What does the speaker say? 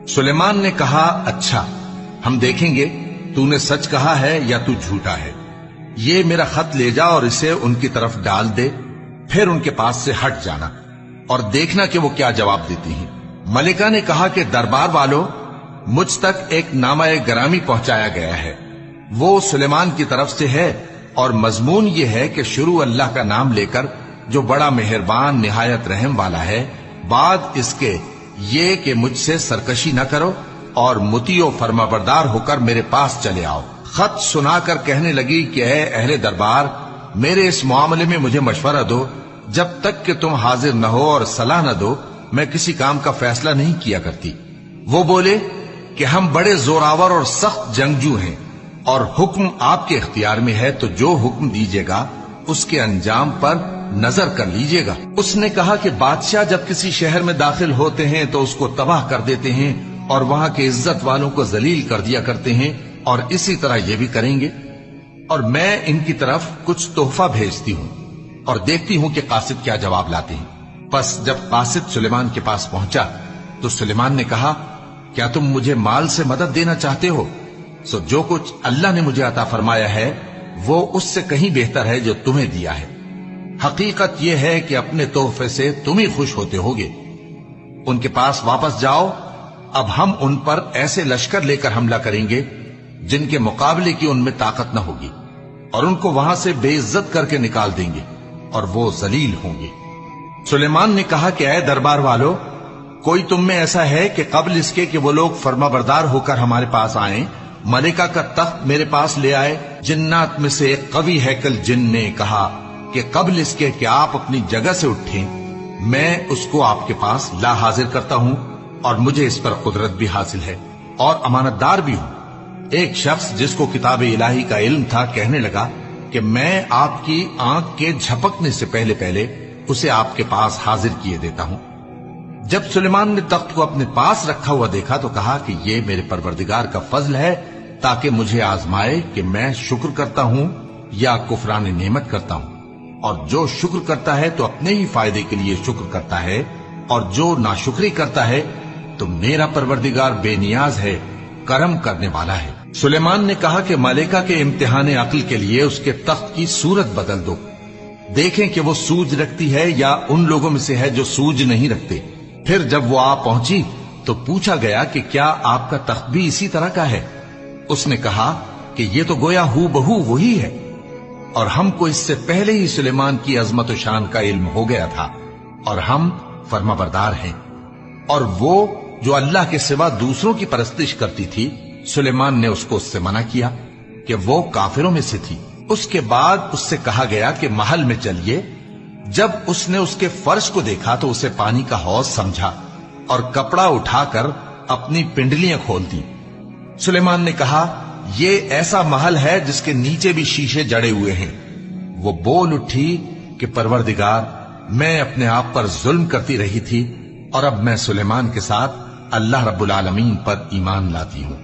سلیمان نے کہا اچھا، ہم دیکھیں گے تو نے سچ کہا ہے یا تو جھوٹا ہے۔ یہ میرا خط لے جا اور اسے ان کی طرف ڈال دے، پھر ان کے پاس سے ہٹ جانا اور دیکھنا کہ وہ کیا جواب دیتی ہیں۔ ملکہ نے کہا کہ دربار والو، مجھ تک ایک نامہ گرامی پہنچایا گیا ہے، وہ سلیمان کی طرف سے ہے، اور مضمون یہ ہے کہ شروع اللہ کا نام لے کر جو بڑا مہربان نہایت رحم والا ہے، بعد اس کے یہ کہ مجھ سے سرکشی نہ کرو اور مطیع و فرما بردار ہو کر میرے پاس چلے آؤ۔ خط سنا کر کہنے لگی کہ اے اہل دربار، میرے اس معاملے میں مجھے مشورہ دو، جب تک کہ تم حاضر نہ ہو اور صلاح نہ دو میں کسی کام کا فیصلہ نہیں کیا کرتی۔ وہ بولے کہ ہم بڑے زوراور اور سخت جنگجو ہیں، اور حکم آپ کے اختیار میں ہے، تو جو حکم دیجیے گا اس کے انجام پر نظر کر لیجیے گا۔ اس نے کہا کہ بادشاہ جب کسی شہر میں داخل ہوتے ہیں تو اس کو تباہ کر دیتے ہیں اور وہاں کے عزت والوں کو ذلیل کر دیا کرتے ہیں، اور اسی طرح یہ بھی کریں گے، اور میں ان کی طرف کچھ تحفہ بھیجتی ہوں اور دیکھتی ہوں کہ قاصد کیا جواب لاتے ہیں۔ پس جب قاصد سلیمان کے پاس پہنچا تو سلیمان نے کہا، کیا تم مجھے مال سے مدد دینا چاہتے ہو؟ سو جو کچھ اللہ نے مجھے عطا فرمایا ہے وہ اس سے کہیں بہتر ہے جو تمہیں دیا ہے۔ حقیقت یہ ہے کہ اپنے تحفے سے تم ہی خوش ہوتے ہوگے۔ ان کے پاس واپس جاؤ، اب ہم ان پر ایسے لشکر لے کر حملہ کریں گے جن کے مقابلے کی ان میں طاقت نہ ہوگی، اور ان کو وہاں سے بے عزت کر کے نکال دیں گے اور وہ ذلیل ہوں گے۔ سلیمان نے کہا کہ اے دربار والو، کوئی تم میں ایسا ہے کہ قبل اس کے کہ وہ لوگ فرما بردار ہو کر ہمارے پاس آئیں، ملکہ کا تخت میرے پاس لے آئے؟ جنات میں سے ایک قوی ہیکل جن نے کہا کہ قبل اس کے کہ آپ اپنی جگہ سے اٹھیں میں اس کو آپ کے پاس لا حاضر کرتا ہوں، اور مجھے اس پر قدرت بھی حاصل ہے اور امانت دار بھی ہوں۔ ایک شخص جس کو کتاب الہی کا علم تھا کہنے لگا کہ میں آپ کی آنکھ کے جھپکنے سے پہلے پہلے اسے آپ کے پاس حاضر کیے دیتا ہوں۔ جب سلیمان نے تخت کو اپنے پاس رکھا ہوا دیکھا تو کہا کہ یہ میرے پروردگار کا فضل ہے تاکہ مجھے آزمائے کہ میں شکر کرتا ہوں یا کفران نعمت کرتا ہوں، اور جو شکر کرتا ہے تو اپنے ہی فائدے کے لیے شکر کرتا ہے، اور جو ناشکری کرتا ہے تو میرا پروردگار بے نیاز ہے، کرم کرنے والا ہے۔ سلیمان نے کہا کہ ملکہ کے امتحان عقل کے لیے اس کے تخت کی صورت بدل دو، دیکھیں کہ وہ سوج رکھتی ہے یا ان لوگوں میں سے ہے جو سوج نہیں رکھتے۔ پھر جب وہ آ پہنچی تو پوچھا گیا کہ کیا آپ کا تخت بھی اسی طرح کا ہے؟ اس نے کہا کہ یہ تو گویا ہو بہو وہی ہے، اور ہم کو اس سے پہلے ہی سلیمان کی عظمت و شان کا علم ہو گیا تھا، اور ہم فرما بردار ہیں۔ اور وہ جو اللہ کے سوا دوسروں کی پرستش کرتی تھی، سلیمان نے اس کو اس سے منع کیا کہ وہ کافروں میں سے تھی۔ اس کے بعد اس سے کہا گیا کہ محل میں چلیے۔ جب اس نے اس کے فرش کو دیکھا تو اسے پانی کا حوض سمجھا اور کپڑا اٹھا کر اپنی پنڈلیاں کھول دی۔ سلیمان نے کہا، یہ ایسا محل ہے جس کے نیچے بھی شیشے جڑے ہوئے ہیں۔ وہ بول اٹھی کہ پروردگار، میں اپنے آپ پر ظلم کرتی رہی تھی، اور اب میں سلیمان کے ساتھ اللہ رب العالمین پر ایمان لاتی ہوں۔